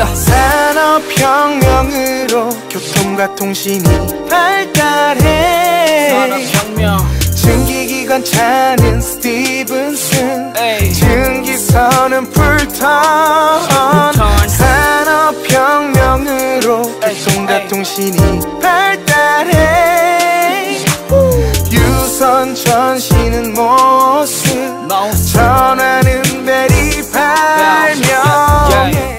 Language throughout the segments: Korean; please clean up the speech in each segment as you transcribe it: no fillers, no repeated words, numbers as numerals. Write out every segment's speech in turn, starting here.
산업혁명으로 교통과 통신이 발달해. 산업혁명. 증기기관 차는 스티븐슨, 증기선은 풀턴. 산업혁명으로 교통과 통신이 발달해. 유선 전시는 모습, 전화는 베리 발명해.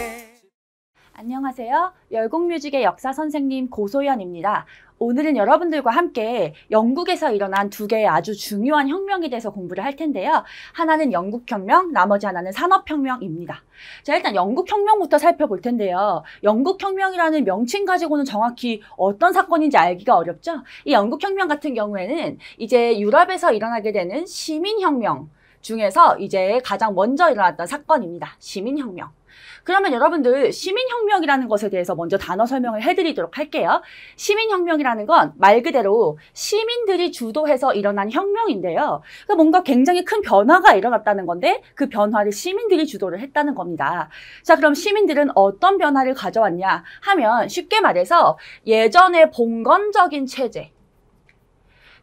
안녕하세요. 열곡뮤직의 역사 선생님 고소연입니다. 오늘은 여러분들과 함께 영국에서 일어난 두 개의 아주 중요한 혁명에 대해서 공부를 할 텐데요. 하나는 영국혁명, 나머지 하나는 산업혁명입니다. 자, 일단 영국혁명부터 살펴볼 텐데요. 영국혁명이라는 명칭 가지고는 정확히 어떤 사건인지 알기가 어렵죠? 이 영국혁명 같은 경우에는 이제 유럽에서 일어나게 되는 시민혁명 중에서 이제 가장 먼저 일어났던 사건입니다. 시민혁명. 그러면 여러분들 시민혁명이라는 것에 대해서 먼저 단어 설명을 해드리도록 할게요. 시민혁명이라는 건 말 그대로 시민들이 주도해서 일어난 혁명인데요. 그러니까 뭔가 굉장히 큰 변화가 일어났다는 건데 그 변화를 시민들이 주도를 했다는 겁니다. 자, 그럼 시민들은 어떤 변화를 가져왔냐 하면 쉽게 말해서 예전의 봉건적인 체제,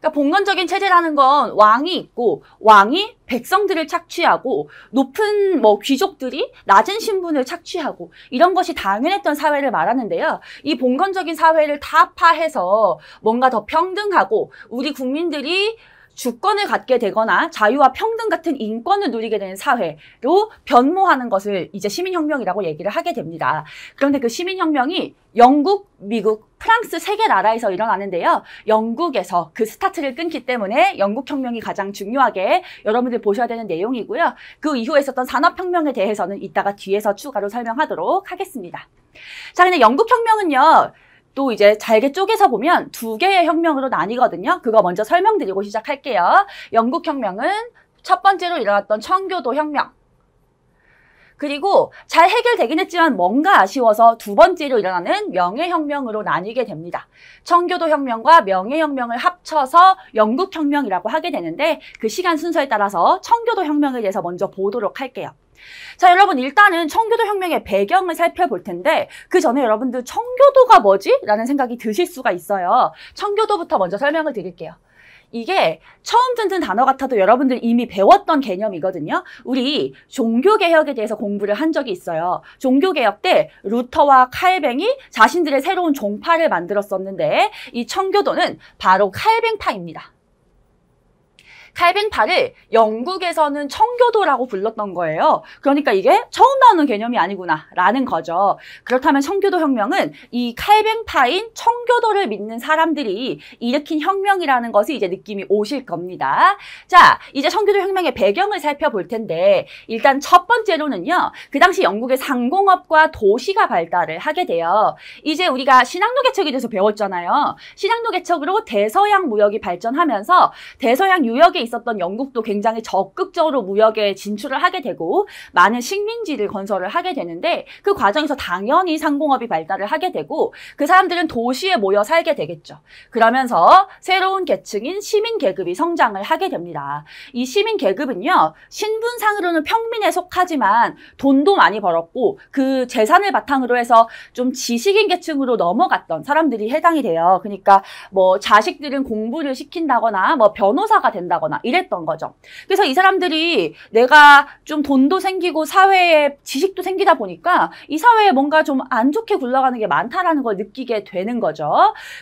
그러니까 봉건적인 체제라는 건 왕이 있고 왕이 백성들을 착취하고 높은 귀족들이 낮은 신분을 착취하고 이런 것이 당연했던 사회를 말하는데요. 이 봉건적인 사회를 타파해서 뭔가 더 평등하고 우리 국민들이 주권을 갖게 되거나 자유와 평등 같은 인권을 누리게 되는 사회로 변모하는 것을 이제 시민혁명이라고 얘기를 하게 됩니다. 그런데 그 시민혁명이 영국, 미국, 프랑스 세 개 나라에서 일어나는데요. 영국에서 그 스타트를 끊기 때문에 영국혁명이 가장 중요하게 여러분들 보셔야 되는 내용이고요. 그 이후에 있었던 산업혁명에 대해서는 이따가 뒤에서 추가로 설명하도록 하겠습니다. 자, 근데 영국혁명은요. 또 이제 잘게 쪼개서 보면 두 개의 혁명으로 나뉘거든요. 그거 먼저 설명드리고 시작할게요. 영국혁명은 첫 번째로 일어났던 청교도 혁명. 그리고 잘 해결되긴 했지만 뭔가 아쉬워서 두 번째로 일어나는 명예혁명으로 나뉘게 됩니다. 청교도 혁명과 명예혁명을 합쳐서 영국혁명이라고 하게 되는데 그 시간 순서에 따라서 청교도 혁명에 대해서 먼저 보도록 할게요. 자, 여러분 일단은 청교도 혁명의 배경을 살펴볼 텐데 그 전에 여러분들 청교도가 뭐지? 라는 생각이 드실 수가 있어요. 청교도부터 먼저 설명을 드릴게요. 이게 처음 듣는 단어 같아도 여러분들 이미 배웠던 개념이거든요. 우리 종교개혁에 대해서 공부를 한 적이 있어요. 종교개혁 때 루터와 칼뱅이 자신들의 새로운 종파를 만들었었는데 이 청교도는 바로 칼뱅파입니다. 칼뱅파를 영국에서는 청교도라고 불렀던 거예요. 그러니까 이게 처음 나오는 개념이 아니구나 라는 거죠. 그렇다면 청교도 혁명은 이 칼뱅파인 청교도를 믿는 사람들이 일으킨 혁명이라는 것이 이제 느낌이 오실 겁니다. 자, 이제 청교도 혁명의 배경을 살펴볼 텐데 일단 첫 번째로는요. 그 당시 영국의 상공업과 도시가 발달을 하게 돼요. 이제 우리가 신항로 개척에 대해서 배웠잖아요. 신항로 개척으로 대서양 무역이 발전하면서 대서양 유역에 있었던 영국도 굉장히 적극적으로 무역에 진출을 하게 되고 많은 식민지를 건설을 하게 되는데 그 과정에서 당연히 상공업이 발달을 하게 되고 그 사람들은 도시에 모여 살게 되겠죠. 그러면서 새로운 계층인 시민 계급이 성장을 하게 됩니다. 이 시민 계급은요. 신분상으로는 평민에 속하지만 돈도 많이 벌었고 그 재산을 바탕으로 해서 좀 지식인 계층으로 넘어갔던 사람들이 해당이 돼요. 그러니까 자식들은 공부를 시킨다거나 변호사가 된다거나 이랬던 거죠. 그래서 이 사람들이 내가 좀 돈도 생기고 사회에 지식도 생기다 보니까 이 사회에 뭔가 좀 안 좋게 굴러가는 게 많다라는 걸 느끼게 되는 거죠.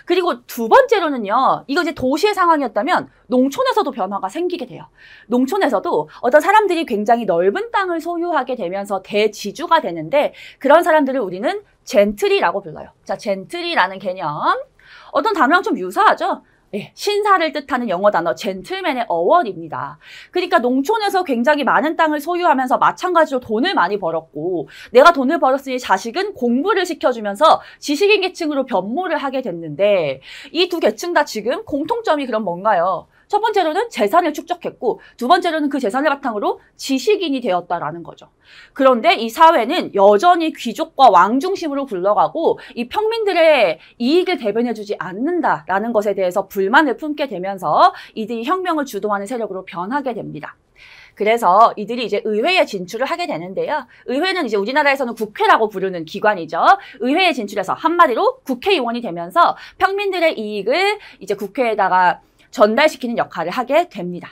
그리고 두 번째로는요. 이거 이제 도시의 상황이었다면 농촌에서도 변화가 생기게 돼요. 농촌에서도 어떤 사람들이 굉장히 넓은 땅을 소유하게 되면서 대지주가 되는데 그런 사람들을 우리는 젠트리라고 불러요. 자, 젠트리라는 개념. 어떤 단어랑 좀 유사하죠? 예, 신사를 뜻하는 영어 단어 젠틀맨의 어원입니다. 그러니까 농촌에서 굉장히 많은 땅을 소유하면서 마찬가지로 돈을 많이 벌었고 내가 돈을 벌었으니 자식은 공부를 시켜주면서 지식인 계층으로 변모를 하게 됐는데 이 두 계층 다 지금 공통점이 그럼 뭔가요? 첫 번째로는 재산을 축적했고 두 번째로는 그 재산을 바탕으로 지식인이 되었다라는 거죠. 그런데 이 사회는 여전히 귀족과 왕 중심으로 굴러가고 이 평민들의 이익을 대변해주지 않는다라는 것에 대해서 불만을 품게 되면서 이들이 혁명을 주도하는 세력으로 변하게 됩니다. 그래서 이들이 이제 의회에 진출을 하게 되는데요. 의회는 이제 우리나라에서는 국회라고 부르는 기관이죠. 의회에 진출해서 한마디로 국회의원이 되면서 평민들의 이익을 이제 국회에다가 전달시키는 역할을 하게 됩니다.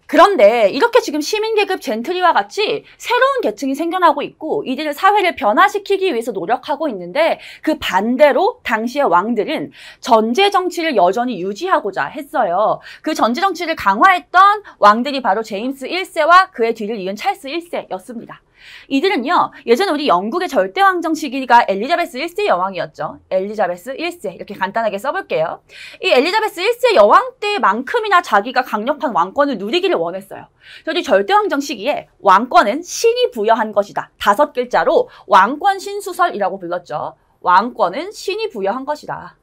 그런데 이렇게 지금 시민계급 젠트리와 같이 새로운 계층이 생겨나고 있고 이들을 사회를 변화시키기 위해서 노력하고 있는데 그 반대로 당시의 왕들은 전제 정치를 여전히 유지하고자 했어요. 그 전제 정치를 강화했던 왕들이 바로 제임스 1세와 그의 뒤를 이은 찰스 1세였습니다. 이들은요, 예전에 우리 영국의 절대왕정 시기가 엘리자베스 1세 여왕이었죠. 엘리자베스 1세 이렇게 간단하게 써볼게요. 이 엘리자베스 1세 여왕 때만큼이나 자기가 강력한 왕권을 누리기를 원했어요. 저희 절대왕정 시기에 왕권은 신이 부여한 것이다. 5글자로 왕권 신수설이라고 불렀죠. 왕권은 신이 부여한 것이다.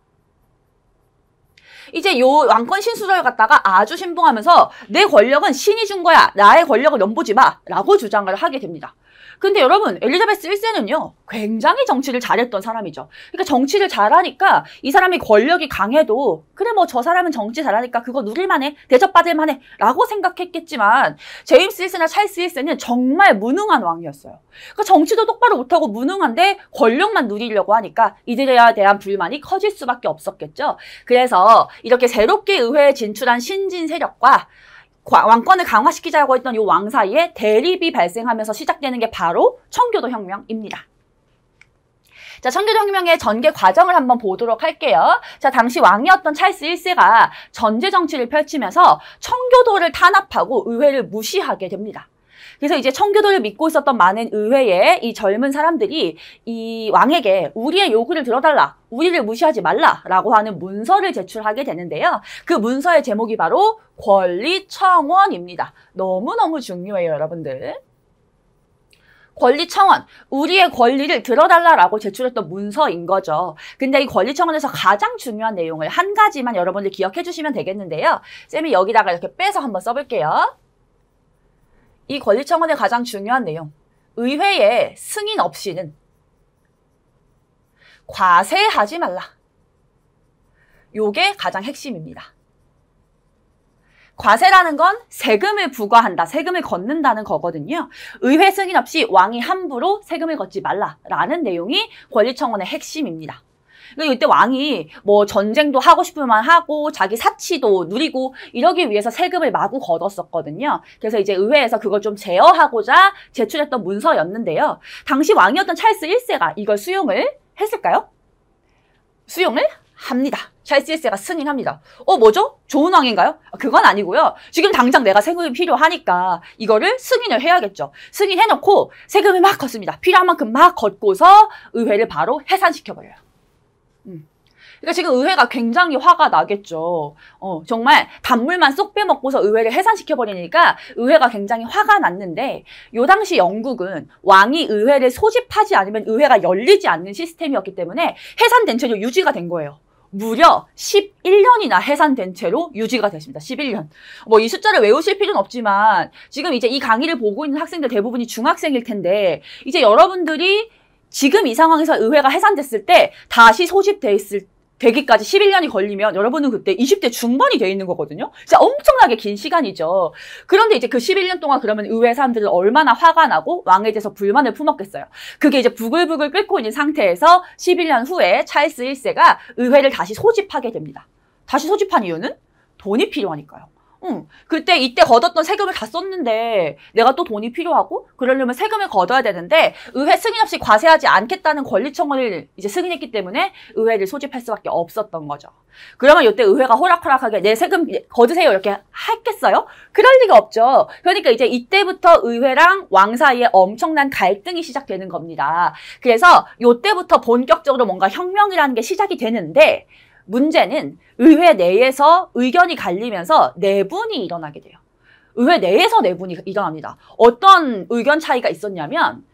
이제 요 왕권 신수설을 갖다가 아주 신봉하면서 내 권력은 신이 준 거야. 나의 권력을 넘보지 마. 라고 주장을 하게 됩니다. 근데 여러분, 엘리자베스 1세는요, 굉장히 정치를 잘했던 사람이죠. 그러니까 정치를 잘하니까 이 사람이 권력이 강해도 그래 뭐 저 사람은 정치 잘하니까 그거 누릴만해, 대접받을만해 라고 생각했겠지만 제임스 1세나 찰스 1세는 정말 무능한 왕이었어요. 그러니까 정치도 똑바로 못하고 무능한데 권력만 누리려고 하니까 이들에 대한 불만이 커질 수밖에 없었겠죠. 그래서 이렇게 새롭게 의회에 진출한 신진 세력과 왕권을 강화시키자고 했던 이 왕 사이에 대립이 발생하면서 시작되는 게 바로 청교도 혁명입니다. 자, 청교도 혁명의 전개 과정을 한번 보도록 할게요. 자, 당시 왕이었던 찰스 1세가 전제 정치를 펼치면서 청교도를 탄압하고 의회를 무시하게 됩니다. 그래서 이제 청교도를 믿고 있었던 많은 의회의 이 젊은 사람들이 이 왕에게 우리의 요구를 들어달라, 우리를 무시하지 말라라고 하는 문서를 제출하게 되는데요. 그 문서의 제목이 바로 권리청원입니다. 너무너무 중요해요, 여러분들. 권리청원, 우리의 권리를 들어달라라고 제출했던 문서인 거죠. 근데 이 권리청원에서 가장 중요한 내용을 한 가지만 여러분들 기억해 주시면 되겠는데요. 쌤이 여기다가 이렇게 빼서 한번 써볼게요. 이 권리청원의 가장 중요한 내용, 의회의 승인 없이는 과세하지 말라. 요게 가장 핵심입니다. 과세라는 건 세금을 부과한다, 세금을 걷는다는 거거든요. 의회 승인 없이 왕이 함부로 세금을 걷지 말라라는 내용이 권리청원의 핵심입니다. 그러니까 이때 왕이 뭐 전쟁도 하고 싶으면 하고 자기 사치도 누리고 이러기 위해서 세금을 마구 걷었었거든요. 그래서 이제 의회에서 그걸 좀 제어하고자 제출했던 문서였는데요. 당시 왕이었던 찰스 1세가 이걸 수용을 했을까요? 수용을 합니다. 찰스 1세가 승인합니다. 뭐죠? 좋은 왕인가요? 그건 아니고요. 지금 당장 내가 세금이 필요하니까 이거를 승인을 해야겠죠. 승인해놓고 세금을 막 걷습니다. 필요한 만큼 막 걷고서 의회를 바로 해산시켜버려요. 그러니까 지금 의회가 굉장히 화가 나겠죠. 정말 단물만 쏙 빼먹고서 의회를 해산시켜버리니까 의회가 굉장히 화가 났는데 요 당시 영국은 왕이 의회를 소집하지 않으면 의회가 열리지 않는 시스템이었기 때문에 해산된 채로 유지가 된 거예요. 무려 11년이나 해산된 채로 유지가 됐습니다. 11년. 뭐 이 숫자를 외우실 필요는 없지만 지금 이제 이 강의를 보고 있는 학생들 대부분이 중학생일 텐데 이제 여러분들이 지금 이 상황에서 의회가 해산됐을 때 다시 되기까지 11년이 걸리면 여러분은 그때 20대 중반이 돼 있는 거거든요. 진짜 엄청나게 긴 시간이죠. 그런데 이제 그 11년 동안 그러면 의회 사람들은 얼마나 화가 나고 왕에 대해서 불만을 품었겠어요. 그게 이제 부글부글 끓고 있는 상태에서 11년 후에 찰스 1세가 의회를 다시 소집하게 됩니다. 다시 소집한 이유는 돈이 필요하니까요. 그때 이때 걷었던 세금을 다 썼는데 내가 또 돈이 필요하고 그러려면 세금을 걷어야 되는데 의회 승인 없이 과세하지 않겠다는 권리청원을 이제 승인했기 때문에 의회를 소집할 수밖에 없었던 거죠. 그러면 이때 의회가 호락호락하게 내 세금 걷으세요 이렇게 했겠어요? 그럴 리가 없죠. 그러니까 이제 이때부터 의회랑 왕 사이에 엄청난 갈등이 시작되는 겁니다. 그래서 이때부터 본격적으로 뭔가 혁명이라는 게 시작이 되는데 문제는 의회 내에서 의견이 갈리면서 내분이 일어나게 돼요. 의회 내에서 내분이 일어납니다. 어떤 의견 차이가 있었냐면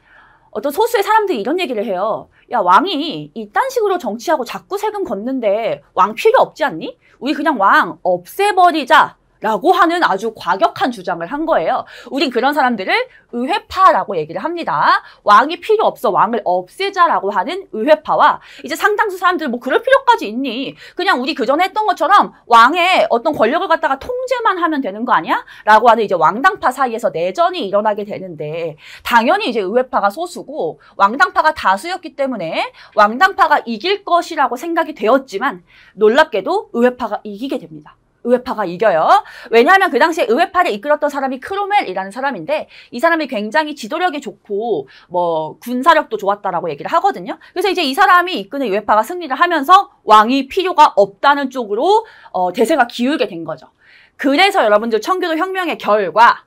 어떤 소수의 사람들이 이런 얘기를 해요. 야, 왕이 이딴 식으로 정치하고 자꾸 세금 걷는데 왕 필요 없지 않니? 우리 그냥 왕 없애버리자 라고 하는 아주 과격한 주장을 한 거예요. 우린 그런 사람들을 의회파라고 얘기를 합니다. 왕이 필요 없어, 왕을 없애자라고 하는 의회파와 이제 상당수 사람들 뭐 그럴 필요까지 있니? 그냥 우리 그전에 했던 것처럼 왕의 어떤 권력을 갖다가 통제만 하면 되는 거 아니야? 라고 하는 이제 왕당파 사이에서 내전이 일어나게 되는데 당연히 이제 의회파가 소수고 왕당파가 다수였기 때문에 왕당파가 이길 것이라고 생각이 되었지만 놀랍게도 의회파가 이기게 됩니다. 의회파가 이겨요. 왜냐하면 그 당시에 의회파를 이끌었던 사람이 크로멜이라는 사람인데 이 사람이 굉장히 지도력이 좋고 뭐 군사력도 좋았다라고 얘기를 하거든요. 그래서 이제 이 사람이 이끄는 의회파가 승리를 하면서 왕이 필요가 없다는 쪽으로 대세가 기울게 된 거죠. 그래서 여러분들 청교도 혁명의 결과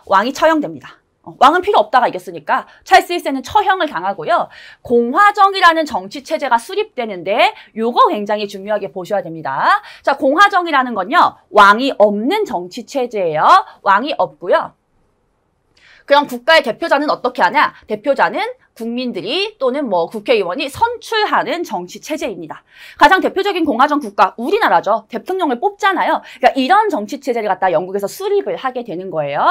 왕이 처형됩니다. 왕은 필요 없다가 이겼으니까 찰스 1세는 처형을 당하고요. 공화정이라는 정치체제가 수립되는데 요거 굉장히 중요하게 보셔야 됩니다. 자, 공화정이라는 건요. 왕이 없는 정치체제예요. 왕이 없고요. 그럼 국가의 대표자는 어떻게 하냐? 대표자는 국민들이 또는 뭐 국회의원이 선출하는 정치체제입니다. 가장 대표적인 공화정 국가 우리나라죠. 대통령을 뽑잖아요. 그러니까 이런 정치체제를 갖다 영국에서 수립을 하게 되는 거예요.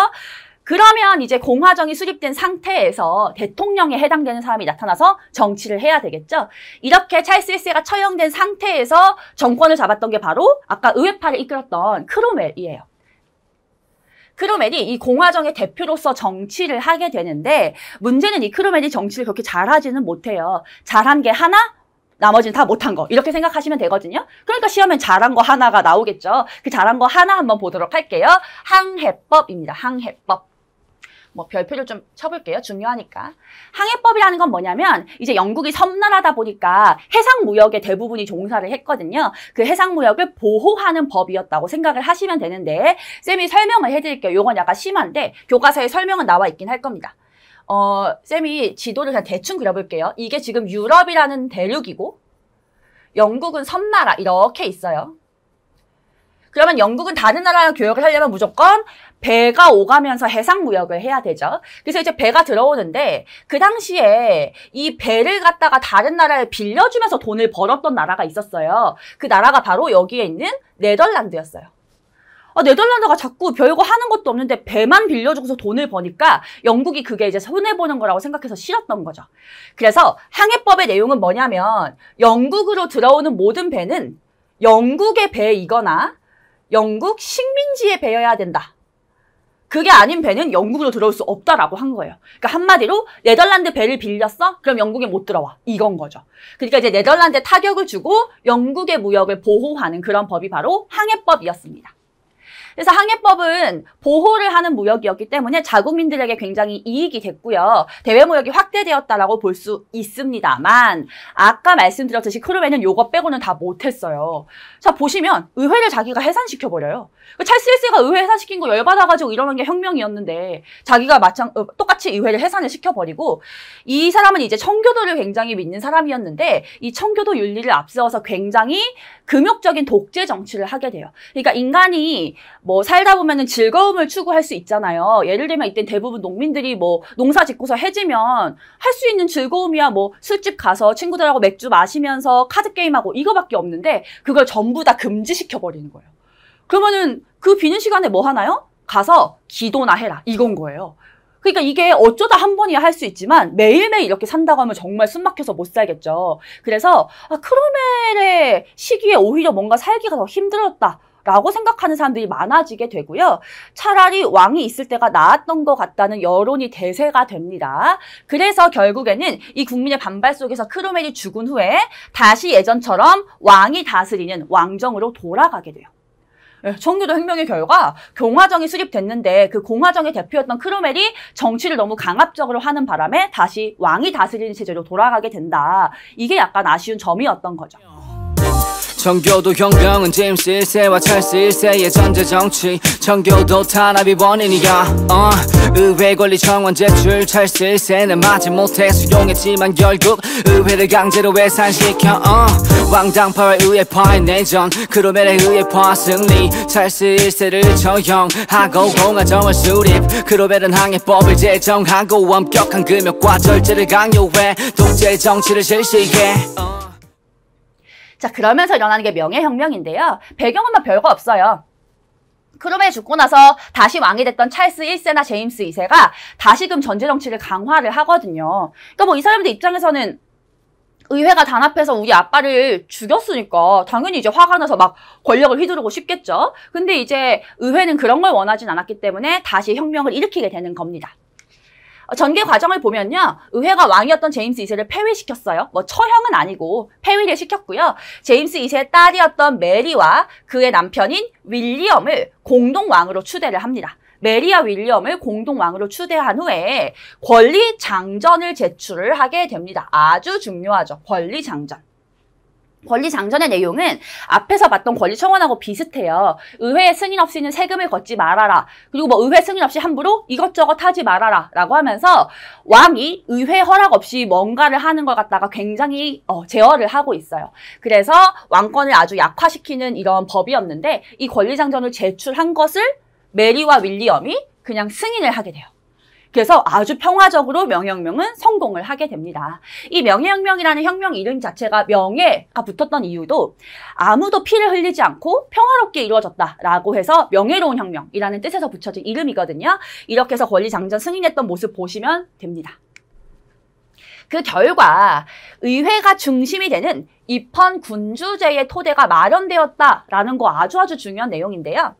그러면 이제 공화정이 수립된 상태에서 대통령에 해당되는 사람이 나타나서 정치를 해야 되겠죠. 이렇게 찰스 1세가 처형된 상태에서 정권을 잡았던 게 바로 아까 의회파를 이끌었던 크로멜이에요. 크로멜이 이 공화정의 대표로서 정치를 하게 되는데 문제는 이 크로멜이 정치를 그렇게 잘하지는 못해요. 잘한 게 하나? 나머지는 다 못한 거 이렇게 생각하시면 되거든요. 그러니까 시험엔 잘한 거 하나가 나오겠죠. 그 잘한 거 하나 한번 보도록 할게요. 항해법입니다. 항해법. 뭐 별표를 좀 쳐볼게요. 중요하니까. 항해법이라는 건 뭐냐면 이제 영국이 섬나라다 보니까 해상무역에 대부분이 종사를 했거든요. 그 해상무역을 보호하는 법이었다고 생각을 하시면 되는데 쌤이 설명을 해드릴게요. 요건 약간 심한데 교과서에 설명은 나와 있긴 할 겁니다. 쌤이 지도를 그냥 대충 그려볼게요. 이게 지금 유럽이라는 대륙이고 영국은 섬나라 이렇게 있어요. 그러면 영국은 다른 나라랑 교역을 하려면 무조건 배가 오가면서 해상무역을 해야 되죠. 그래서 이제 배가 들어오는데 그 당시에 이 배를 갖다가 다른 나라에 빌려주면서 돈을 벌었던 나라가 있었어요. 그 나라가 바로 여기에 있는 네덜란드였어요. 네덜란드가 자꾸 별거 하는 것도 없는데 배만 빌려주고서 돈을 버니까 영국이 그게 이제 손해보는 거라고 생각해서 싫었던 거죠. 그래서 항해법의 내용은 뭐냐면 영국으로 들어오는 모든 배는 영국의 배이거나 영국 식민지의 배여야 된다. 그게 아닌 배는 영국으로 들어올 수 없다라고 한 거예요. 그러니까 한마디로 네덜란드 배를 빌렸어? 그럼 영국에 못 들어와. 이건 거죠. 그러니까 이제 네덜란드에 타격을 주고 영국의 무역을 보호하는 그런 법이 바로 항해법이었습니다. 그래서 항해법은 보호를 하는 무역이었기 때문에 자국민들에게 굉장히 이익이 됐고요. 대외무역이 확대되었다라고 볼 수 있습니다만 아까 말씀드렸듯이 크루멜은 요거 빼고는 다 못했어요. 자, 보시면 의회를 자기가 해산시켜버려요. 찰스 1세가 의회 해산시킨 거 열받아가지고 이러는 게 혁명이었는데 자기가 똑같이 의회를 해산을 시켜버리고 이 사람은 이제 청교도를 굉장히 믿는 사람이었는데 이 청교도 윤리를 앞세워서 굉장히 금욕적인 독재 정치를 하게 돼요. 그러니까 인간이 뭐 살다 보면은 즐거움을 추구할 수 있잖아요. 예를 들면 이때 대부분 농민들이 뭐 농사 짓고서 해지면 할 수 있는 즐거움이야 뭐 술집 가서 친구들하고 맥주 마시면서 카드 게임하고 이거밖에 없는데 그걸 전부 다 금지시켜 버리는 거예요. 그러면은 그 비는 시간에 뭐 하나요? 가서 기도나 해라 이건 거예요. 그러니까 이게 어쩌다 한 번이야 할 수 있지만 매일매일 이렇게 산다고 하면 정말 숨 막혀서 못 살겠죠. 그래서 크로멜의 시기에 오히려 뭔가 살기가 더 힘들었다. 라고 생각하는 사람들이 많아지게 되고요. 차라리 왕이 있을 때가 나았던 것 같다는 여론이 대세가 됩니다. 그래서 결국에는 이 국민의 반발 속에서 크로멜이 죽은 후에 다시 예전처럼 왕이 다스리는 왕정으로 돌아가게 돼요. 청교도 혁명의 결과 공화정이 수립됐는데 그 공화정의 대표였던 크로멜이 정치를 너무 강압적으로 하는 바람에 다시 왕이 다스리는 체제로 돌아가게 된다. 이게 약간 아쉬운 점이었던 거죠. 청교도 혁명은 제임스 1세와 찰스 1세의 전제정치 청교도 탄압이 원인이야 의회 권리 정원 제출 찰스 1세는 마지 못해 수용했지만 결국 의회를 강제로 해산시켜 왕당파와 의회파의 내전 크로멜의 의회파 승리 찰스 1세를 처형하고 공화정을 수립 크로멜은 항해법을 제정하고 엄격한 금욕과 절제를 강요해 독재 정치를 실시해 자, 그러면서 일어나는 게 명예혁명인데요. 배경은 뭐 별거 없어요. 크롬웰이 죽고 나서 다시 왕이 됐던 찰스 1세나 제임스 2세가 다시금 전제 정치를 강화를 하거든요. 그러니까 뭐 이 사람들 입장에서는 의회가 단합해서 우리 아빠를 죽였으니까 당연히 이제 화가 나서 막 권력을 휘두르고 싶겠죠. 근데 이제 의회는 그런 걸 원하진 않았기 때문에 다시 혁명을 일으키게 되는 겁니다. 전개 과정을 보면요. 의회가 왕이었던 제임스 2세를 폐위시켰어요. 뭐 처형은 아니고 폐위를 시켰고요. 제임스 2세의 딸이었던 메리와 그의 남편인 윌리엄을 공동 왕으로 추대를 합니다. 메리와 윌리엄을 공동 왕으로 추대한 후에 권리 장전을 제출을 하게 됩니다. 아주 중요하죠. 권리 장전. 권리 장전의 내용은 앞에서 봤던 권리 청원하고 비슷해요. 의회 승인 없이는 세금을 걷지 말아라. 그리고 뭐 의회 승인 없이 함부로 이것저것 하지 말아라 라고 하면서 왕이 의회 허락 없이 뭔가를 하는 걸 갖다가 굉장히 제어를 하고 있어요. 그래서 왕권을 아주 약화시키는 이런 법이었는데 이 권리 장전을 제출한 것을 메리와 윌리엄이 그냥 승인을 하게 돼요. 그래서 아주 평화적으로 명예혁명은 성공을 하게 됩니다. 이 명예혁명이라는 혁명 이름 자체가 명예가 붙었던 이유도 아무도 피를 흘리지 않고 평화롭게 이루어졌다라고 해서 명예로운 혁명이라는 뜻에서 붙여진 이름이거든요. 이렇게 해서 권리장전 승인했던 모습 보시면 됩니다. 그 결과 의회가 중심이 되는 입헌 군주제의 토대가 마련되었다라는 거 아주 중요한 내용인데요.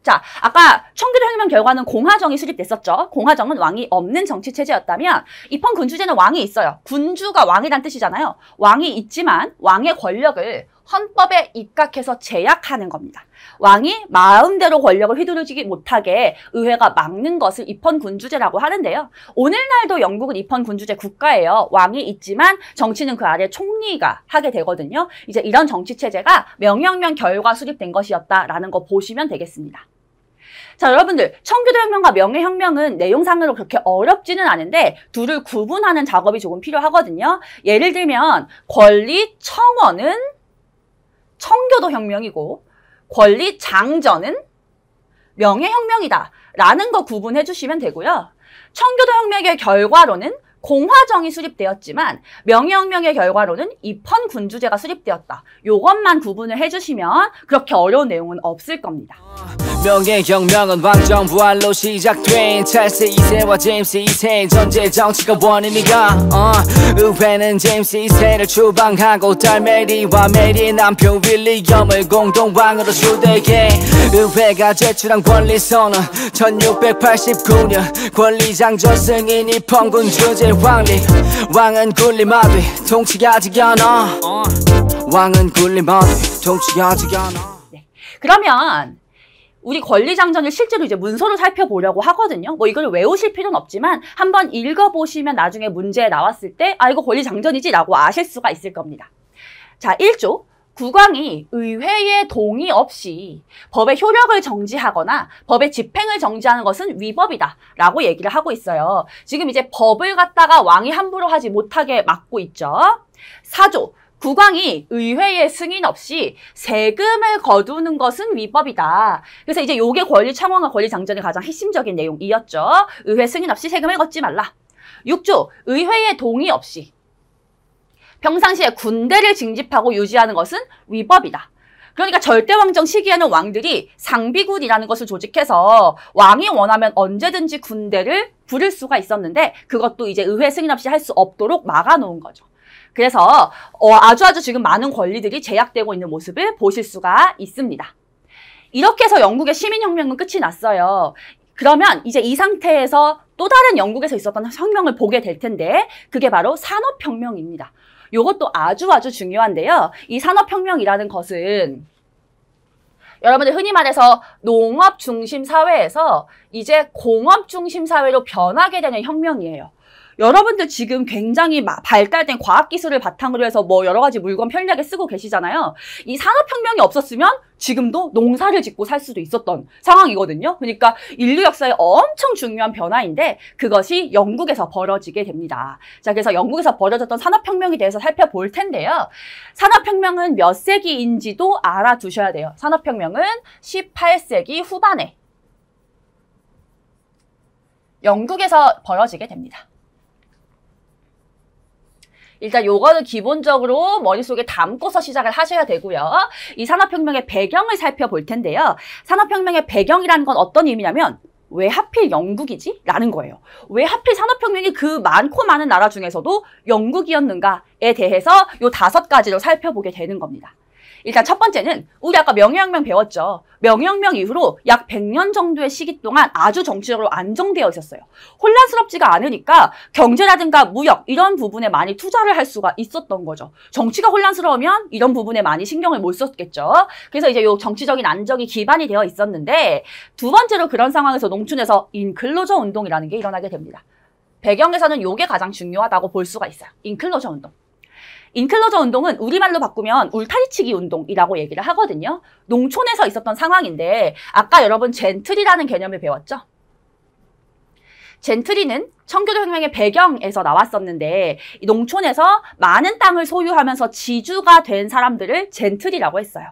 자, 아까 청교도혁명 결과는 공화정이 수립됐었죠. 공화정은 왕이 없는 정치체제였다면 입헌 군주제는 왕이 있어요. 군주가 왕이란 뜻이잖아요. 왕이 있지만 왕의 권력을 헌법에 입각해서 제약하는 겁니다. 왕이 마음대로 권력을 휘두르지 못하게 의회가 막는 것을 입헌 군주제라고 하는데요. 오늘날도 영국은 입헌 군주제 국가예요. 왕이 있지만 정치는 그 아래 총리가 하게 되거든요. 이제 이런 정치체제가 명예혁명 결과 수립된 것이었다라는 거 보시면 되겠습니다. 자, 여러분들 청교도혁명과 명예혁명은 내용상으로 그렇게 어렵지는 않은데 둘을 구분하는 작업이 조금 필요하거든요. 예를 들면 권리청원은 청교도혁명이고 권리장전은 명예혁명이다 라는 거 구분해 주시면 되고요. 청교도혁명의 결과로는 공화정이 수립되었지만 명예혁명의 결과로는 입헌 군주제가 수립되었다. 요것만 구분을 해주시면 그렇게 어려운 내용은 없을 겁니다. 명예혁명은 왕정 부활로 시작된 찰스 2세와 제임스 2세의 전제 정치가 원인이가 의회는 제임스 2세를 추방하고 딸 메리와 메리의 남편 윌리엄을 공동왕으로 추대해 의회가 제출한 권리서는 1689년 권리장전 승인 입헌 군주제 왕립 왕은 군림하되 통치하지 않아 왕은 군림하되 통치하지 않아. 네. 그러면 우리 권리장전을 실제로 이제 문서로 살펴보려고 하거든요. 뭐 이걸 외우실 필요는 없지만 한번 읽어보시면 나중에 문제에 나왔을 때 아 이거 권리장전이지 라고 아실 수가 있을 겁니다. 자, 1조 국왕이 의회의 동의 없이 법의 효력을 정지하거나 법의 집행을 정지하는 것은 위법이다 라고 얘기를 하고 있어요. 지금 이제 법을 갖다가 왕이 함부로 하지 못하게 막고 있죠. 4조 국왕이 의회의 승인 없이 세금을 거두는 것은 위법이다. 그래서 이제 요게 권리청원과 권리장전의 가장 핵심적인 내용이었죠. 의회 승인 없이 세금을 걷지 말라. 6조 의회의 동의 없이 평상시에 군대를 징집하고 유지하는 것은 위법이다. 그러니까 절대왕정 시기에는 왕들이 상비군이라는 것을 조직해서 왕이 원하면 언제든지 군대를 부를 수가 있었는데 그것도 이제 의회 승인 없이 할 수 없도록 막아놓은 거죠. 그래서 아주 지금 많은 권리들이 제약되고 있는 모습을 보실 수가 있습니다. 이렇게 해서 영국의 시민혁명은 끝이 났어요. 그러면 이제 이 상태에서 또 다른 영국에서 있었던 혁명을 보게 될 텐데 그게 바로 산업혁명입니다. 이것도 아주 중요한데요. 이 산업혁명이라는 것은 여러분들 흔히 말해서 농업 중심 사회에서 이제 공업 중심 사회로 변하게 되는 혁명이에요. 여러분들 지금 굉장히 발달된 과학기술을 바탕으로 해서 뭐 여러 가지 물건 편리하게 쓰고 계시잖아요. 이 산업혁명이 없었으면 지금도 농사를 짓고 살 수도 있었던 상황이거든요. 그러니까 인류 역사에 엄청 중요한 변화인데 그것이 영국에서 벌어지게 됩니다. 자, 그래서 영국에서 벌어졌던 산업혁명에 대해서 살펴볼 텐데요. 산업혁명은 몇 세기인지도 알아두셔야 돼요. 산업혁명은 18세기 후반에 영국에서 벌어지게 됩니다. 일단 요거는 기본적으로 머릿속에 담고서 시작을 하셔야 되고요. 이 산업혁명의 배경을 살펴볼 텐데요. 산업혁명의 배경이라는 건 어떤 의미냐면 왜 하필 영국이지? 라는 거예요. 왜 하필 산업혁명이 그 많고 많은 나라 중에서도 영국이었는가에 대해서 요 5가지로 살펴보게 되는 겁니다. 일단 첫 번째는 우리 아까 명예혁명 배웠죠. 명예혁명 이후로 약 100년 정도의 시기 동안 아주 정치적으로 안정되어 있었어요. 혼란스럽지가 않으니까 경제라든가 무역 이런 부분에 많이 투자를 할 수가 있었던 거죠. 정치가 혼란스러우면 이런 부분에 많이 신경을 못 썼겠죠. 그래서 이제 요 정치적인 안정이 기반이 되어 있었는데 두 번째로 그런 상황에서 농촌에서 인클로저 운동이라는 게 일어나게 됩니다. 배경에서는 요게 가장 중요하다고 볼 수가 있어요. 인클로저 운동. 인클로저 운동은 우리말로 바꾸면 울타리치기 운동이라고 얘기를 하거든요. 농촌에서 있었던 상황인데 아까 여러분 젠트리라는 개념을 배웠죠? 젠트리는 청교도혁명의 배경에서 나왔었는데 농촌에서 많은 땅을 소유하면서 지주가 된 사람들을 젠트리라고 했어요.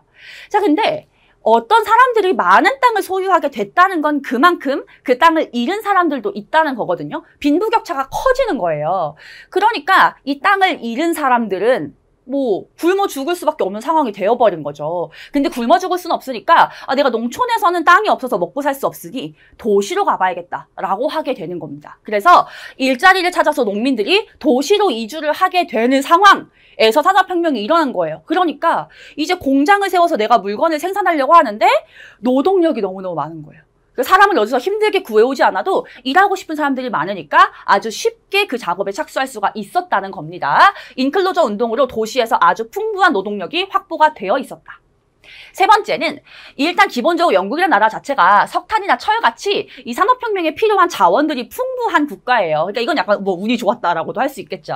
자, 근데 어떤 사람들이 많은 땅을 소유하게 됐다는 건 그만큼 그 땅을 잃은 사람들도 있다는 거거든요. 빈부격차가 커지는 거예요. 그러니까 이 땅을 잃은 사람들은 뭐 굶어 죽을 수밖에 없는 상황이 되어버린 거죠. 근데 굶어 죽을 수는 없으니까 내가 농촌에서는 땅이 없어서 먹고 살 수 없으니 도시로 가봐야겠다라고 하게 되는 겁니다. 그래서 일자리를 찾아서 농민들이 도시로 이주를 하게 되는 상황에서 산업혁명이 일어난 거예요. 그러니까 이제 공장을 세워서 내가 물건을 생산하려고 하는데 노동력이 너무너무 많은 거예요. 사람을 어디서 힘들게 구해오지 않아도 일하고 싶은 사람들이 많으니까 아주 쉽게 그 작업에 착수할 수가 있었다는 겁니다. 인클로저 운동으로 도시에서 아주 풍부한 노동력이 확보가 되어 있었다. 세 번째는 일단 기본적으로 영국이라는 나라 자체가 석탄이나 철같이 이 산업혁명에 필요한 자원들이 풍부한 국가예요. 그러니까 이건 약간 뭐 운이 좋았다라고도 할 수 있겠죠.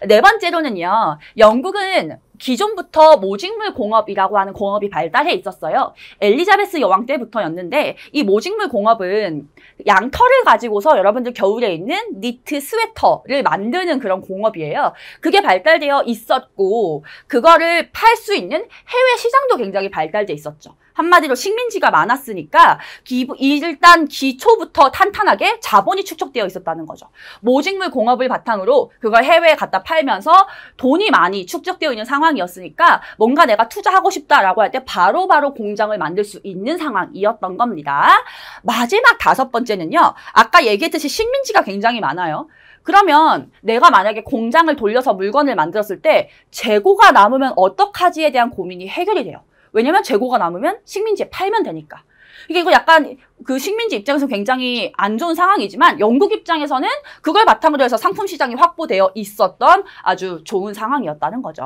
네 번째로는요. 영국은 기존부터 모직물 공업이라고 하는 공업이 발달해 있었어요. 엘리자베스 여왕 때부터였는데 이 모직물 공업은 양털을 가지고서 여러분들 겨울에 입는 니트 스웨터를 만드는 그런 공업이에요. 그게 발달되어 있었고 그거를 팔 수 있는 해외 시장도 굉장히 발달돼 있었죠. 한마디로 식민지가 많았으니까 일단 기초부터 탄탄하게 자본이 축적되어 있었다는 거죠. 모직물 공업을 바탕으로 그걸 해외에 갖다 팔면서 돈이 많이 축적되어 있는 상황이었으니까 뭔가 내가 투자하고 싶다라고 할 때 바로바로 공장을 만들 수 있는 상황이었던 겁니다. 마지막 5번째는요. 아까 얘기했듯이 식민지가 굉장히 많아요. 그러면 내가 만약에 공장을 돌려서 물건을 만들었을 때 재고가 남으면 어떡하지에 대한 고민이 해결이 돼요. 왜냐면 재고가 남으면 식민지에 팔면 되니까. 이거 약간 그 식민지 입장에서 굉장히 안 좋은 상황이지만 영국 입장에서는 그걸 바탕으로 해서 상품 시장이 확보되어 있었던 아주 좋은 상황이었다는 거죠.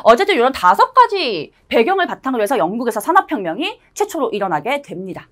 어쨌든 이런 5가지 배경을 바탕으로 해서 영국에서 산업혁명이 최초로 일어나게 됩니다.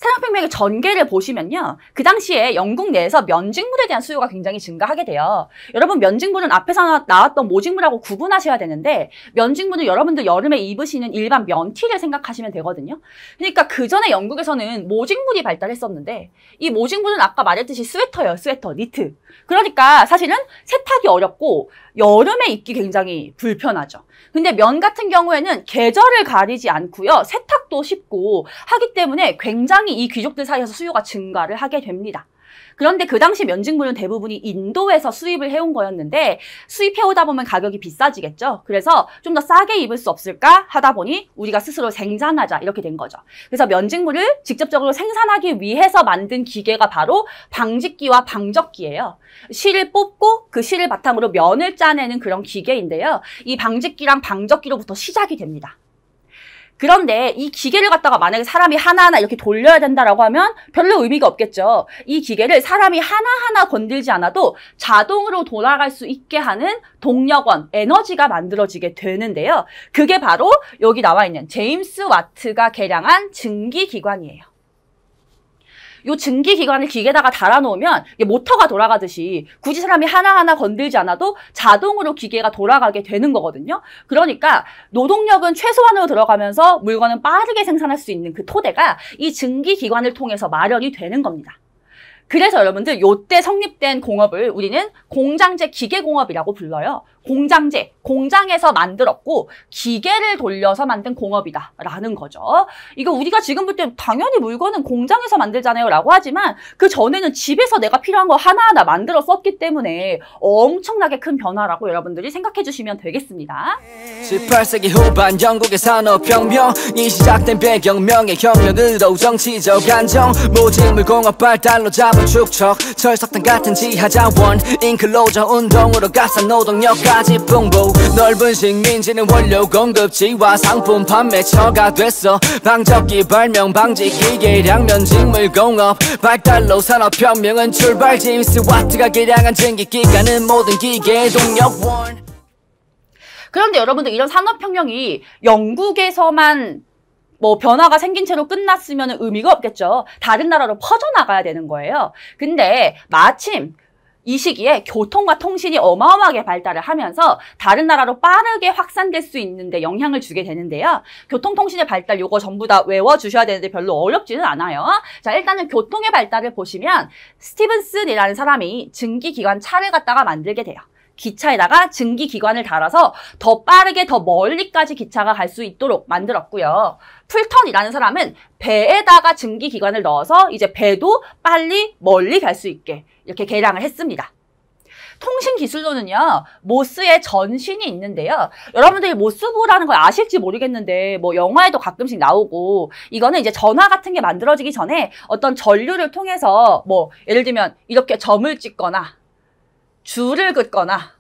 산업혁명의 전개를 보시면요. 그 당시에 영국 내에서 면직물에 대한 수요가 굉장히 증가하게 돼요. 여러분 면직물은 앞에서 나왔던 모직물하고 구분하셔야 되는데 면직물은 여러분들 여름에 입으시는 일반 면티를 생각하시면 되거든요. 그러니까 그 전에 영국에서는 모직물이 발달했었는데 이 모직물은 아까 말했듯이 스웨터예요. 스웨터, 니트. 그러니까 사실은 세탁이 어렵고 여름에 입기 굉장히 불편하죠. 근데 면 같은 경우에는 계절을 가리지 않고요. 세탁도 쉽고 하기 때문에 굉장히 이 귀족들 사이에서 수요가 증가를 하게 됩니다. 그런데 그 당시 면직물은 대부분이 인도에서 수입을 해온 거였는데 수입해오다 보면 가격이 비싸지겠죠. 그래서 좀 더 싸게 입을 수 없을까 하다 보니 우리가 스스로 생산하자 이렇게 된 거죠. 그래서 면직물을 직접적으로 생산하기 위해서 만든 기계가 바로 방직기와 방적기예요. 실을 뽑고 그 실을 바탕으로 면을 짜내는 그런 기계인데요. 이 방직기랑 방적기로부터 시작이 됩니다. 그런데 이 기계를 갖다가 만약에 사람이 하나하나 이렇게 돌려야 된다라고 하면 별로 의미가 없겠죠. 이 기계를 사람이 하나하나 건들지 않아도 자동으로 돌아갈 수 있게 하는 동력원, 에너지가 만들어지게 되는데요. 그게 바로 여기 나와 있는 제임스 와트가 개량한 증기기관이에요. 요 증기기관을 기계에다가 달아놓으면 모터가 돌아가듯이 굳이 사람이 하나하나 건들지 않아도 자동으로 기계가 돌아가게 되는 거거든요. 그러니까 노동력은 최소한으로 들어가면서 물건은 빠르게 생산할 수 있는 그 토대가 이 증기기관을 통해서 마련이 되는 겁니다. 그래서 여러분들 요때 성립된 공업을 우리는 공장제 기계공업이라고 불러요. 공장제, 공장에서 만들었고 기계를 돌려서 만든 공업이다 라는 거죠. 이거 우리가 지금 볼 때 당연히 물건은 공장에서 만들잖아요 라고 하지만 그 전에는 집에서 내가 필요한 거 하나하나 만들어 썼기 때문에 엄청나게 큰 변화라고 여러분들이 생각해 주시면 되겠습니다. 18세기 후반 영국의 산업혁명이 시작된 배경명의 혁명으로 정치적 안정 모직물 공업 발달로 잡은 축척 철석탄 같은 지하자원 인클로저 운동으로 값싼 노동력까지 풍부 넓은 식민지는 원료 공급지와 상품 판매처가 됐어 방적기 발명 방직기 계량 면직물 공업 발달로 산업혁명은 출발 제임스 와트가 계량한 증기기가는 모든 기계의 동력원. 그런데 여러분들 이런 산업혁명이 영국에서만 뭐 변화가 생긴 채로 끝났으면 의미가 없겠죠. 다른 나라로 퍼져나가야 되는 거예요. 근데 마침 이 시기에 교통과 통신이 어마어마하게 발달을 하면서 다른 나라로 빠르게 확산될 수 있는데 영향을 주게 되는데요. 교통통신의 발달 요거 전부 다 외워주셔야 되는데 별로 어렵지는 않아요. 자, 일단은 교통의 발달을 보시면 스티븐슨이라는 사람이 증기기관 차를 갖다가 만들게 돼요. 기차에다가 증기기관을 달아서 더 빠르게 더 멀리까지 기차가 갈 수 있도록 만들었고요. 풀턴이라는 사람은 배에다가 증기기관을 넣어서 이제 배도 빨리 멀리 갈 수 있게 이렇게 개량을 했습니다. 통신 기술로는요, 모스의 전신이 있는데요. 여러분들이 모스부라는 걸 아실지 모르겠는데 뭐 영화에도 가끔씩 나오고 이거는 이제 전화 같은 게 만들어지기 전에 어떤 전류를 통해서 뭐 예를 들면 이렇게 점을 찍거나 줄을 긋거나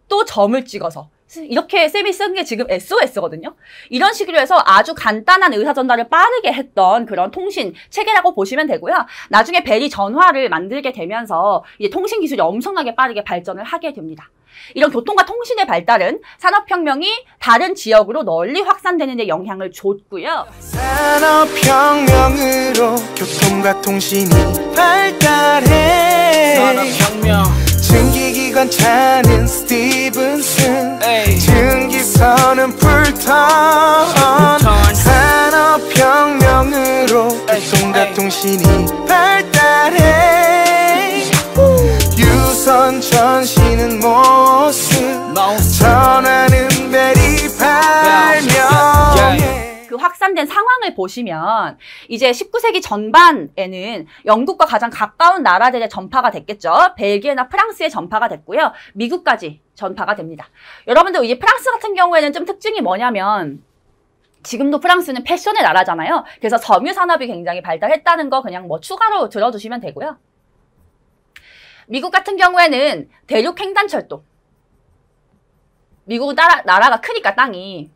또 점을 찍어서 이렇게 쌤이 쓴 게 지금 SOS거든요. 이런 식으로 해서 아주 간단한 의사전달을 빠르게 했던 그런 통신 체계라고 보시면 되고요. 나중에 벨이 전화를 만들게 되면서 이제 통신 기술이 엄청나게 빠르게 발전을 하게 됩니다. 이런 교통과 통신의 발달은 산업혁명이 다른 지역으로 널리 확산되는 데 영향을 줬고요. 산업혁명으로 교통과 통신이 발달해 산업혁명 증기기관 차는 스티븐슨 증기선은 풀턴 산업혁명으로 교통과 통신이 발달해 유선 전시는 모습 전하는 벨이 발명해. 그 확산된 상황을 보시면 이제 19세기 전반에는 영국과 가장 가까운 나라들의 전파가 됐겠죠. 벨기에나 프랑스의 전파가 됐고요. 미국까지 전파가 됩니다. 여러분들 이제 프랑스 같은 경우에는 좀 특징이 뭐냐면 지금도 프랑스는 패션의 나라잖아요. 그래서 섬유 산업이 굉장히 발달했다는 거 그냥 뭐 추가로 들어두시면 되고요. 미국 같은 경우에는 대륙 횡단철도. 미국 나라가 크니까 땅이.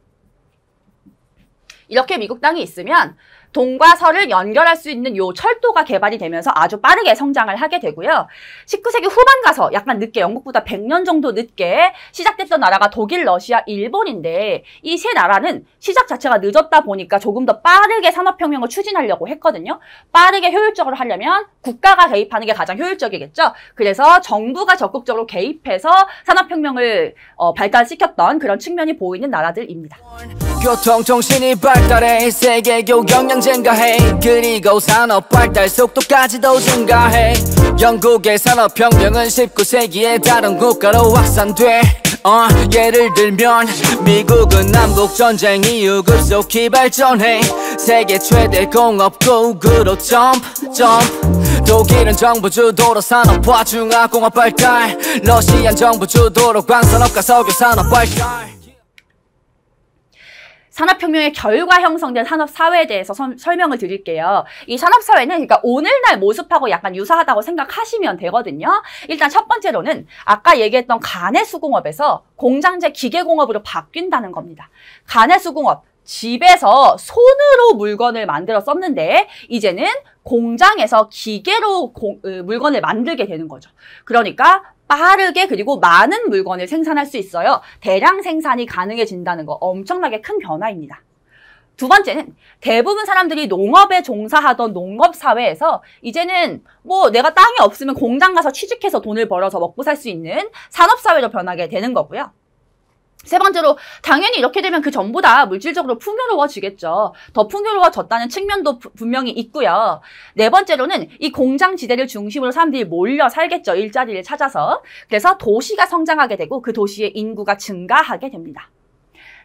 이렇게 미국 땅이 있으면 동과 서를 연결할 수 있는 요 철도가 개발이 되면서 아주 빠르게 성장을 하게 되고요. 19세기 후반 가서 약간 늦게 영국보다 100년 정도 늦게 시작됐던 나라가 독일, 러시아, 일본인데 이 세 나라는 시작 자체가 늦었다 보니까 조금 더 빠르게 산업혁명을 추진하려고 했거든요. 빠르게 효율적으로 하려면 국가가 개입하는 게 가장 효율적이겠죠. 그래서 정부가 적극적으로 개입해서 산업혁명을 발달시켰던 그런 측면이 보이는 나라들입니다. 교통통신이 발달해 세계교 경량 증가해 그리고 산업 발달 속도까지도 증가해 영국의 산업혁명은 19세기에 다른 국가로 확산돼 예를 들면 미국은 남북전쟁 이후 급속히 발전해 세계 최대 공업국으로 점프 독일은 정부 주도로 산업화 중화공업 발달 러시아는 정부 주도로 광산업과 석유산업 발달. 산업혁명의 결과 형성된 산업사회에 대해서 설명을 드릴게요. 이 산업사회는 그러니까 오늘날 모습하고 약간 유사하다고 생각하시면 되거든요. 일단 첫 번째로는 아까 얘기했던 가내수공업에서 공장제 기계공업으로 바뀐다는 겁니다. 가내수공업, 집에서 손으로 물건을 만들어 썼는데 이제는 공장에서 기계로 물건을 만들게 되는 거죠. 그러니까 빠르게 그리고 많은 물건을 생산할 수 있어요. 대량 생산이 가능해진다는 거 엄청나게 큰 변화입니다. 두 번째는 대부분 사람들이 농업에 종사하던 농업사회에서 이제는 뭐 내가 땅이 없으면 공장 가서 취직해서 돈을 벌어서 먹고 살 수 있는 산업사회로 변하게 되는 거고요. 세 번째로 당연히 이렇게 되면 그 전보다 물질적으로 풍요로워지겠죠. 더 풍요로워졌다는 측면도 분명히 있고요. 네 번째로는 이 공장지대를 중심으로 사람들이 몰려 살겠죠. 일자리를 찾아서. 그래서 도시가 성장하게 되고 그 도시의 인구가 증가하게 됩니다.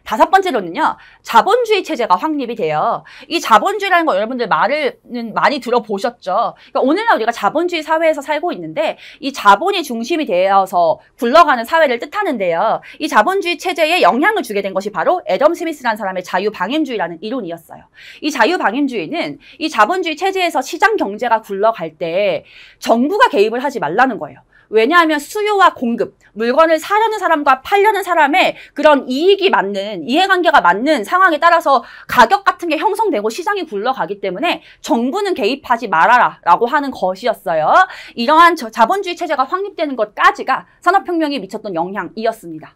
다섯 번째로는요, 자본주의 체제가 확립이 돼요. 이 자본주의라는 거 여러분들 말은 많이 들어보셨죠? 그러니까 오늘날 우리가 자본주의 사회에서 살고 있는데 이 자본이 중심이 되어서 굴러가는 사회를 뜻하는데요. 이 자본주의 체제에 영향을 주게 된 것이 바로 애덤 스미스라는 사람의 자유방임주의라는 이론이었어요. 이 자유방임주의는 이 자본주의 체제에서 시장 경제가 굴러갈 때 정부가 개입을 하지 말라는 거예요. 왜냐하면 수요와 공급, 물건을 사려는 사람과 팔려는 사람의 그런 이익이 맞는, 이해관계가 맞는 상황에 따라서 가격 같은 게 형성되고 시장이 굴러가기 때문에 정부는 개입하지 말아라 라고 하는 것이었어요. 이러한 자본주의 체제가 확립되는 것까지가 산업혁명에 미쳤던 영향이었습니다.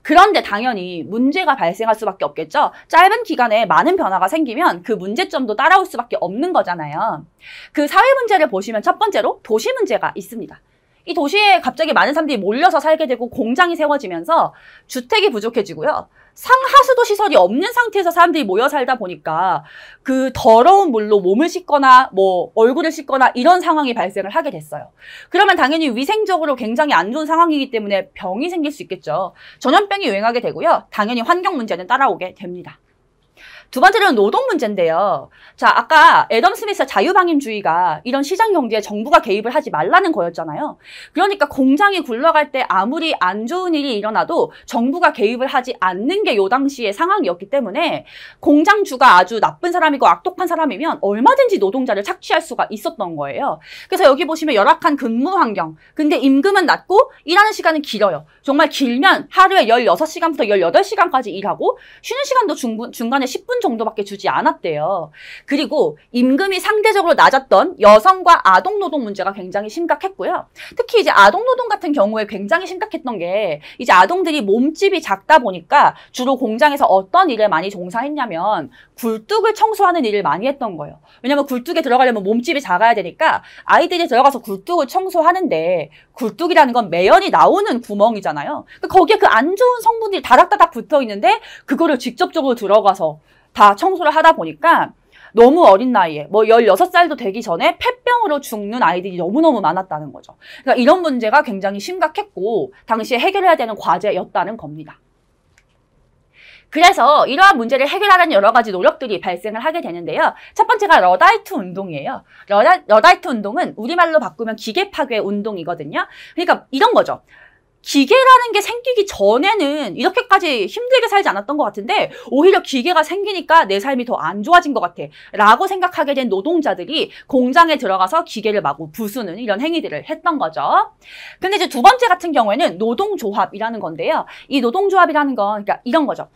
그런데 당연히 문제가 발생할 수밖에 없겠죠. 짧은 기간에 많은 변화가 생기면 그 문제점도 따라올 수밖에 없는 거잖아요. 그 사회 문제를 보시면 첫 번째로 도시 문제가 있습니다. 이 도시에 갑자기 많은 사람들이 몰려서 살게 되고 공장이 세워지면서 주택이 부족해지고요. 상하수도 시설이 없는 상태에서 사람들이 모여 살다 보니까 그 더러운 물로 몸을 씻거나 뭐 얼굴을 씻거나 이런 상황이 발생을 하게 됐어요. 그러면 당연히 위생적으로 굉장히 안 좋은 상황이기 때문에 병이 생길 수 있겠죠. 전염병이 유행하게 되고요. 당연히 환경 문제는 따라오게 됩니다. 두 번째로는 노동 문제인데요. 자, 아까 애덤 스미스의 자유방임주의가 이런 시장 경제에 정부가 개입을 하지 말라는 거였잖아요. 그러니까 공장이 굴러갈 때 아무리 안 좋은 일이 일어나도 정부가 개입을 하지 않는 게 요 당시의 상황이었기 때문에 공장주가 아주 나쁜 사람이고 악독한 사람이면 얼마든지 노동자를 착취할 수가 있었던 거예요. 그래서 여기 보시면 열악한 근무 환경. 근데 임금은 낮고 일하는 시간은 길어요. 정말 길면 하루에 16시간부터 18시간까지 일하고 쉬는 시간도 중간에 10분 정도밖에 주지 않았대요. 그리고 임금이 상대적으로 낮았던 여성과 아동 노동 문제가 굉장히 심각했고요. 특히 이제 아동 노동 같은 경우에 굉장히 심각했던 게 이제 아동들이 몸집이 작다 보니까 주로 공장에서 어떤 일을 많이 종사했냐면 굴뚝을 청소하는 일을 많이 했던 거예요. 왜냐면 굴뚝에 들어가려면 몸집이 작아야 되니까 아이들이 들어가서 굴뚝을 청소하는데 굴뚝이라는 건 매연이 나오는 구멍이잖아요. 거기에 그 안 좋은 성분들이 다닥다닥 붙어 있는데 그거를 직접적으로 들어가서 다 청소를 하다 보니까 너무 어린 나이에 뭐 16살도 되기 전에 폐병으로 죽는 아이들이 너무너무 많았다는 거죠. 그러니까 이런 문제가 굉장히 심각했고 당시에 해결해야 되는 과제였다는 겁니다. 그래서 이러한 문제를 해결하려는 여러 가지 노력들이 발생을 하게 되는데요. 첫 번째가 러다이트 운동이에요. 러다이트 운동은 우리말로 바꾸면 기계 파괴 운동이거든요. 그러니까 이런 거죠. 기계라는 게 생기기 전에는 이렇게까지 힘들게 살지 않았던 것 같은데 오히려 기계가 생기니까 내 삶이 더 안 좋아진 것 같아 라고 생각하게 된 노동자들이 공장에 들어가서 기계를 마구 부수는 이런 행위들을 했던 거죠. 근데 이제 두 번째 같은 경우에는 노동조합이라는 건데요. 이 노동조합이라는 건 그러니까 이런 거죠.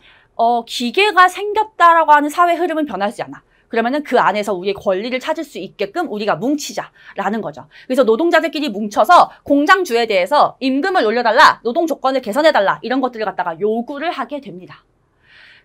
기계가 생겼다라고 하는 사회 흐름은 변하지 않아. 그러면은 그 안에서 우리의 권리를 찾을 수 있게끔 우리가 뭉치자라는 거죠. 그래서 노동자들끼리 뭉쳐서 공장주에 대해서 임금을 올려달라, 노동 조건을 개선해달라 이런 것들을 갖다가 요구를 하게 됩니다.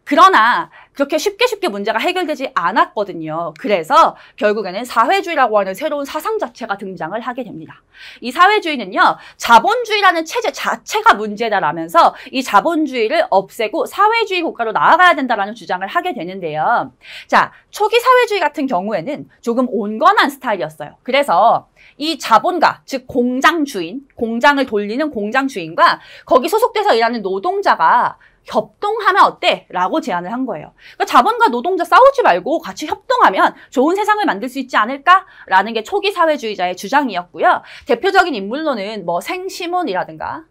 그러나 그렇게 쉽게 문제가 해결되지 않았거든요. 그래서 결국에는 사회주의라고 하는 새로운 사상 자체가 등장을 하게 됩니다. 이 사회주의는요, 자본주의라는 체제 자체가 문제다라면서 이 자본주의를 없애고 사회주의 국가로 나아가야 된다라는 주장을 하게 되는데요. 자, 초기 사회주의 같은 경우에는 조금 온건한 스타일이었어요. 그래서 이 자본가, 즉 공장주인, 공장을 돌리는 공장주인과 거기 소속돼서 일하는 노동자가 협동하면 어때? 라고 제안을 한 거예요. 그러니까 자본과 노동자 싸우지 말고 같이 협동하면 좋은 세상을 만들 수 있지 않을까? 라는 게 초기 사회주의자의 주장이었고요. 대표적인 인물로는 뭐 생시몬이라든가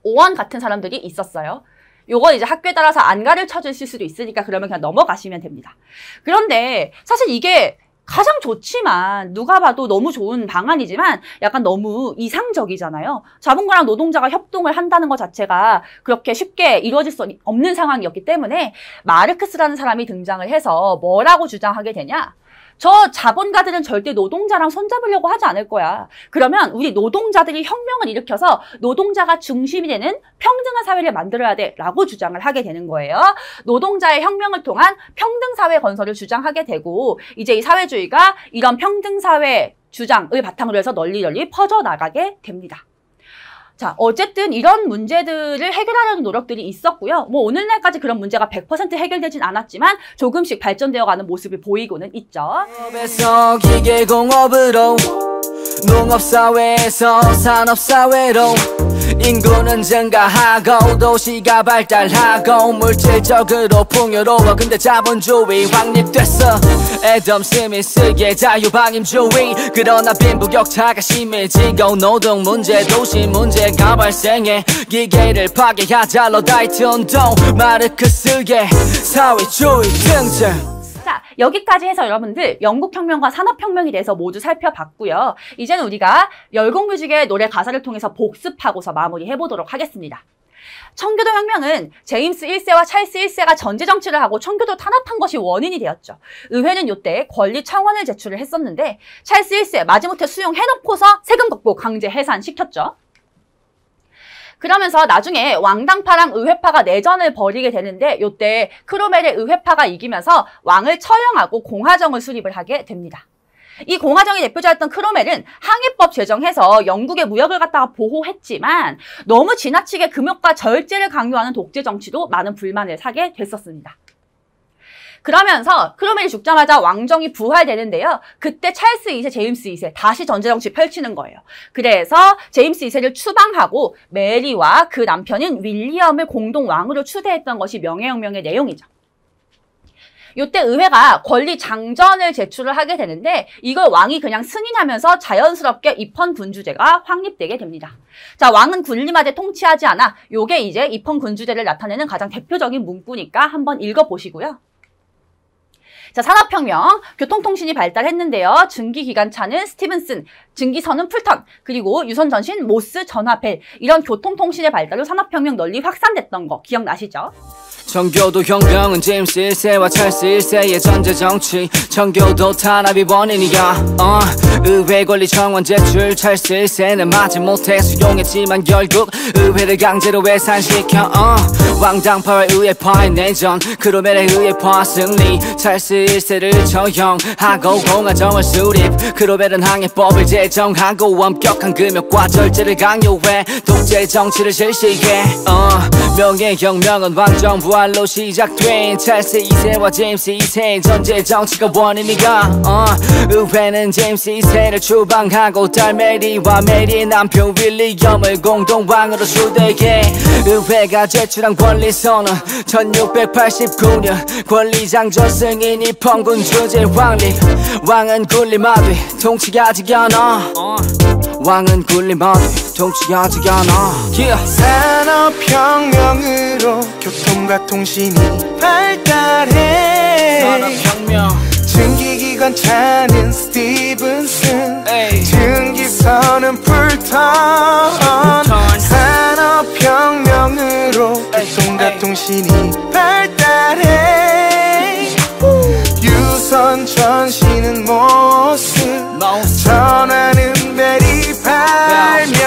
오원 같은 사람들이 있었어요. 요건 이제 학교에 따라서 안 가르쳐주실 수도 있으니까 그러면 그냥 넘어가시면 됩니다. 그런데 사실 이게 가장 좋지만 누가 봐도 너무 좋은 방안이지만 약간 너무 이상적이잖아요. 자본가랑 노동자가 협동을 한다는 것 자체가 그렇게 쉽게 이루어질 수 없는 상황이었기 때문에 마르크스라는 사람이 등장을 해서 뭐라고 주장하게 되냐? 저 자본가들은 절대 노동자랑 손잡으려고 하지 않을 거야. 그러면 우리 노동자들이 혁명을 일으켜서 노동자가 중심이 되는 평등한 사회를 만들어야 돼 라고 주장을 하게 되는 거예요. 노동자의 혁명을 통한 평등사회 건설을 주장하게 되고 이제 이 사회주의가 이런 평등사회 주장을 바탕으로 해서 널리 퍼져나가게 됩니다. 자, 어쨌든 이런 문제들을 해결하려는 노력들이 있었고요. 뭐 오늘날까지 그런 문제가 100% 해결되진 않았지만 조금씩 발전되어가는 모습을 보이고는 있죠. 기계공업으로 농업사회에서 산업사회로 인구는 증가하고 도시가 발달하고 물질적으로 풍요로워. 근데 자본주의 확립됐어. 애덤 스미스의 자유방임주의. 그러나 빈부격차가 심해지고 노동 문제 도시 문제가 발생해. 기계를 파괴하자 러다이트 운동 마르크스의 사회주의 등장. 자, 여기까지 해서 여러분들 영국혁명과 산업혁명에 대해서 모두 살펴봤고요. 이제는 우리가 열공뮤직의 노래 가사를 통해서 복습하고서 마무리해보도록 하겠습니다. 청교도 혁명은 제임스 1세와 찰스 1세가 전제정치를 하고 청교도 탄압한 것이 원인이 되었죠. 의회는 이때 권리 청원을 제출을 했었는데 찰스 1세 마지못해 수용해놓고서 세금 걷고 강제 해산시켰죠. 그러면서 나중에 왕당파랑 의회파가 내전을 벌이게 되는데 이때 크로멜의 의회파가 이기면서 왕을 처형하고 공화정을 수립을 하게 됩니다. 이 공화정의 대표자였던 크로멜은 항해법 제정해서 영국의 무역을 갖다가 보호했지만 너무 지나치게 금욕과 절제를 강요하는 독재 정치도 많은 불만을 사게 됐었습니다. 그러면서 크로멜이 죽자마자 왕정이 부활되는데요. 그때 찰스 2세, 제임스 2세 다시 전제정치 펼치는 거예요. 그래서 제임스 2세를 추방하고 메리와 그 남편인 윌리엄을 공동 왕으로 추대했던 것이 명예혁명의 내용이죠. 이때 의회가 권리 장전을 제출을 하게 되는데 이걸 왕이 그냥 승인하면서 자연스럽게 입헌군주제가 확립되게 됩니다. 자, 왕은 군림하되 통치하지 않아. 요게 이제 입헌군주제를 나타내는 가장 대표적인 문구니까 한번 읽어보시고요. 자, 산업혁명, 교통통신이 발달했는데요. 증기기관차는 스티븐슨, 증기선은 풀턴, 그리고 유선전신, 모스, 전화벨 이런 교통통신의 발달로 산업혁명 널리 확산됐던 거 기억나시죠? 청교도 혁명은 제임스 1세와 찰스 1세의 전제정치. 청교도 탄압이 원인이야. 의회 권리 청원 제출. 찰스 1세는 마지못해 수용했지만 결국 의회를 강제로 해산시켜. 왕당파와 의회파의 내전. 크로멜의 의회파 승리. 찰스 1세를 처형하고 공화정을 수립. 크로멜은 항해법을 제정하고 엄격한 금욕과 절제를 강요해 독재 정치를 실시해. 명예혁명은 왕정 부활로 시작된 찰스 2세와 제임스 2세의 전제 정치가 원인이가. 의회는 제임스 2세를 추방하고 딸 메리와 메리의 남편 윌리엄을 공동왕으로 추대해. 의회가 제출한 권리서는 1689년 권리장전 승인 입헌군 주제 확립. 왕은 군림하되 통치하지 않아. 왕은 군림하되 통치하지 않아. 산업혁명으로 교통과 통신이 발달해. 산업혁명. 증기기관차는 스티븐슨, 증기선은 풀턴. 산업혁명으로 교통과 통신이 발달해. 유선 전시는 모습, 전하는 벨이 발명.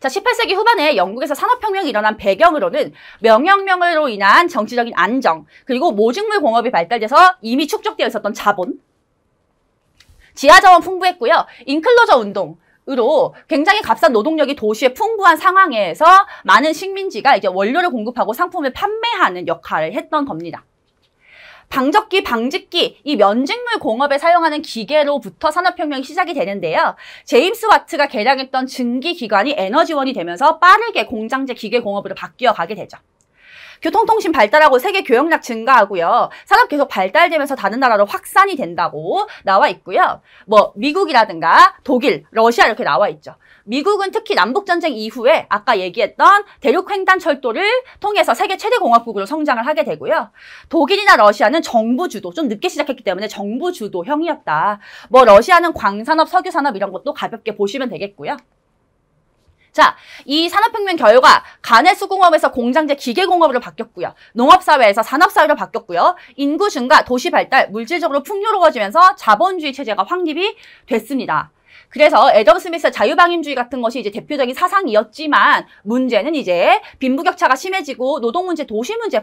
자, 18세기 후반에 영국에서 산업혁명이 일어난 배경으로는 명예혁명으로 인한 정치적인 안정, 그리고 모직물 공업이 발달돼서 이미 축적되어 있었던 자본, 지하자원 풍부했고요. 인클로저 운동으로 굉장히 값싼 노동력이 도시에 풍부한 상황에서 많은 식민지가 이제 원료를 공급하고 상품을 판매하는 역할을 했던 겁니다. 방적기, 방직기, 이 면직물 공업에 사용하는 기계로부터 산업혁명이 시작이 되는데요. 제임스 와트가 개량했던 증기기관이 에너지원이 되면서 빠르게 공장제 기계공업으로 바뀌어 가게 되죠. 교통통신 발달하고 세계 교역량 증가하고요. 산업 계속 발달되면서 다른 나라로 확산이 된다고 나와 있고요. 뭐 미국이라든가 독일, 러시아 이렇게 나와 있죠. 미국은 특히 남북전쟁 이후에 아까 얘기했던 대륙횡단철도를 통해서 세계 최대 공업국으로 성장을 하게 되고요. 독일이나 러시아는 정부 주도, 좀 늦게 시작했기 때문에 정부 주도형이었다. 뭐 러시아는 광산업, 석유산업 이런 것도 가볍게 보시면 되겠고요. 자, 이 산업혁명 결과 가내수공업에서 공장제 기계공업으로 바뀌었고요. 농업사회에서 산업사회로 바뀌었고요. 인구 증가, 도시 발달, 물질적으로 풍요로워지면서 자본주의 체제가 확립이 됐습니다. 그래서 애덤 스미스의 자유방임주의 같은 것이 이제 대표적인 사상이었지만 문제는 이제 빈부격차가 심해지고 노동 문제, 도시 문제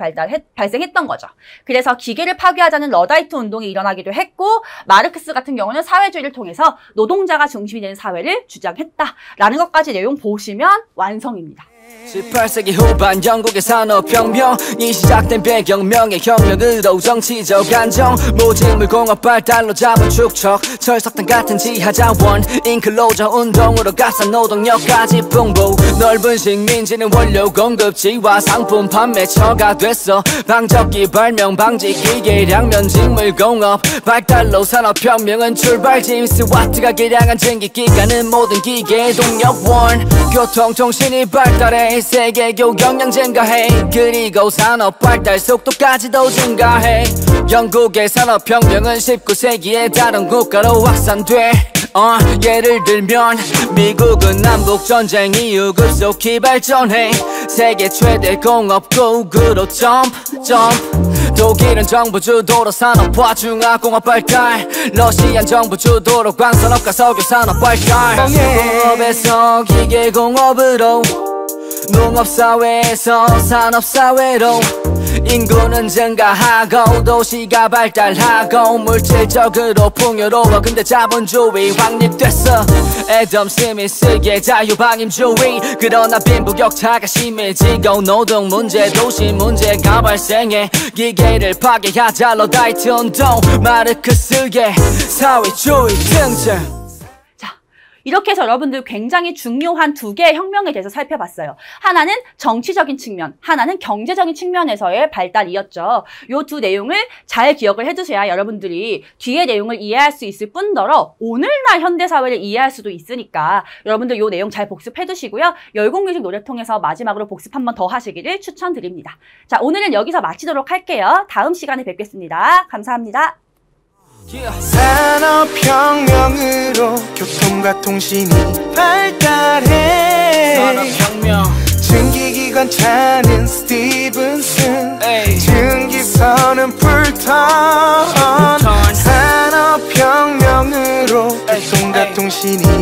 발생했던 거죠. 그래서 기계를 파괴하자는 러다이트 운동이 일어나기도 했고 마르크스 같은 경우는 사회주의를 통해서 노동자가 중심이 되는 사회를 주장했다라는 것까지 내용 보시면 완성입니다. 18세기 후반 영국의 산업혁명이 시작된 배경명의 혁명으로 정치적 안정 모직물 공업 발달로 잡은 축척 철석탄 같은 지하자원 인클로저 운동으로 값싼 노동력까지 풍부 넓은 식민지는 원료 공급지와 상품 판매처가 됐어 방적기 발명 방지 기계량 면직물 공업 발달로 산업혁명은 출발 제임스 와트가 개량한 증기기가는 모든 기계의 동력원 교통통신이 발달해 세계교 경량 증가해 그리고 산업 발달 속도까지도 증가해 영국의 산업혁명은 19세기에 다른 국가로 확산돼 예를 들면 미국은 남북전쟁 이후 급속히 발전해 세계 최대 공업국으로 점프 독일은 정부 주도로 산업화 중화공업 발달 러시아는 정부 주도로 광산업과 석유산업 발달 공업에서 기계공업으로 농업사회에서 산업사회로 인구는 증가하고 도시가 발달하고 물질적으로 풍요로워 근데 자본주의 확립됐어 애덤 스미스의 자유방임주의 그러나 빈부격차가 심해지고 노동 문제 도시 문제가 발생해 기계를 파괴하자 러다이트 운동 마르크스의 사회주의 등장 이렇게 해서 여러분들 굉장히 중요한 두 개의 혁명에 대해서 살펴봤어요. 하나는 정치적인 측면, 하나는 경제적인 측면에서의 발달이었죠. 이 두 내용을 잘 기억을 해두셔야 여러분들이 뒤의 내용을 이해할 수 있을 뿐더러 오늘날 현대사회를 이해할 수도 있으니까 여러분들 이 내용 잘 복습해두시고요. 열공뮤직 노래 통해서 마지막으로 복습 한 번 더 하시기를 추천드립니다. 자, 오늘은 여기서 마치도록 할게요. 다음 시간에 뵙겠습니다. 감사합니다. 산업혁명으로 교통과 통신이 발달해 산업혁명 증기기관 차는 스티븐슨 증기선은 풀턴 산업혁명으로 교통과 통신이